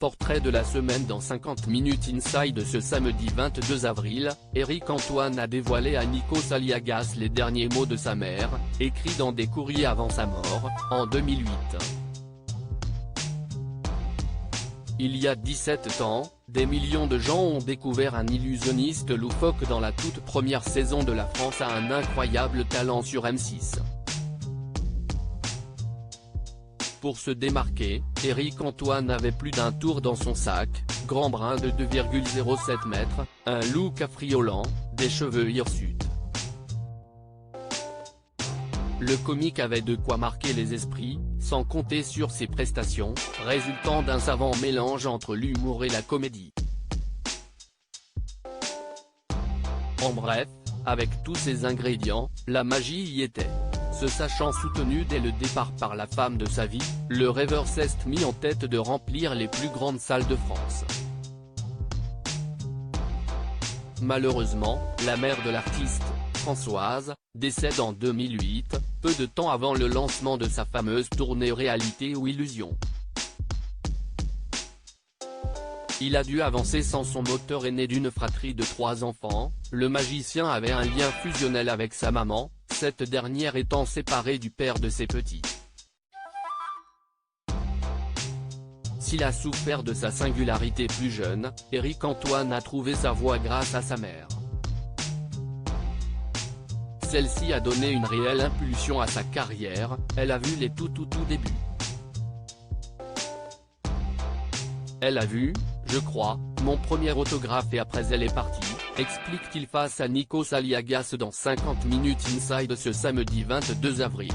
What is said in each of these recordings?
portrait de la semaine dans 50 Minutes Inside. Ce samedi 22 avril, Éric Antoine a dévoilé à Nikos Aliagas les derniers mots de sa mère, écrits dans des courriers avant sa mort, en 2008. Il y a 17 ans, des millions de gens ont découvert un illusionniste loufoque dans la toute première saison de La France a un incroyable talent sur M6. Pour se démarquer, Éric Antoine avait plus d'un tour dans son sac, grand brun de 2,07 mètres, un look affriolant, des cheveux hirsutes. Le comique avait de quoi marquer les esprits, sans compter sur ses prestations, résultant d'un savant mélange entre l'humour et la comédie. En bref, avec tous ces ingrédients, la magie y était. Se sachant soutenu dès le départ par la femme de sa vie, le rêveur s'est mis en tête de remplir les plus grandes salles de France. Malheureusement, la mère de l'artiste, Françoise, décède en 2008, peu de temps avant le lancement de sa fameuse tournée Réalité ou Illusion. Il a dû avancer sans son moteur aîné d'une fratrie de 3 enfants. Le magicien avait un lien fusionnel avec sa maman, cette dernière étant séparée du père de ses petits. S'il a souffert de sa singularité plus jeune, Éric Antoine a trouvé sa voie grâce à sa mère. Celle-ci a donné une réelle impulsion à sa carrière, elle a vu les tout débuts. Elle a vu, je crois, mon premier autographe et après elle est partie, explique-t-il face à Nikos Aliagas dans 50 Minutes Inside ce samedi 22 avril.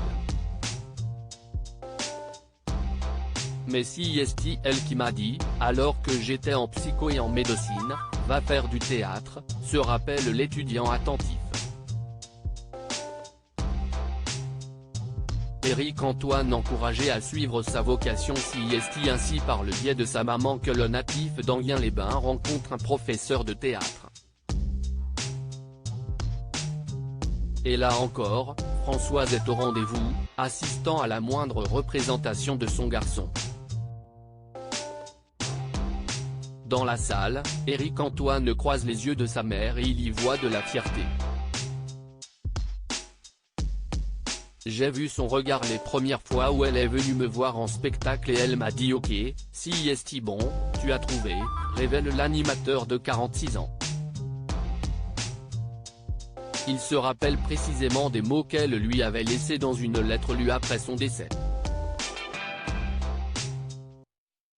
Mais si est elle qui m'a dit, alors que j'étais en psycho et en médecine, va faire du théâtre, se rappelle l'étudiant attentif. Éric Antoine encouragé à suivre sa vocation si est ainsi par le biais de sa maman que le natif d'Enghien-les-Bains rencontre un professeur de théâtre. Et là encore, Françoise est au rendez-vous, assistant à la moindre représentation de son garçon. Dans la salle, Éric Antoine croise les yeux de sa mère et il y voit de la fierté. J'ai vu son regard les premières fois où elle est venue me voir en spectacle et elle m'a dit ok, si est bon, tu as trouvé, révèle l'animateur de 46 ans. Il se rappelle précisément des mots qu'elle lui avait laissés dans une lettre lue après son décès.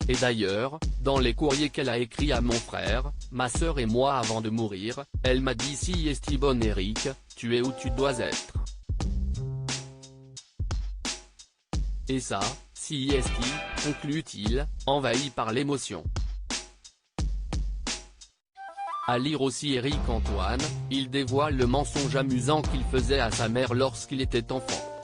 Et d'ailleurs, dans les courriers qu'elle a écrits à mon frère, ma sœur et moi avant de mourir, elle m'a dit si est bon Éric, tu es où tu dois être. Et ça, si est conclut-il, envahi par l'émotion. À lire aussi Éric Antoine, il dévoile le mensonge amusant qu'il faisait à sa mère lorsqu'il était enfant.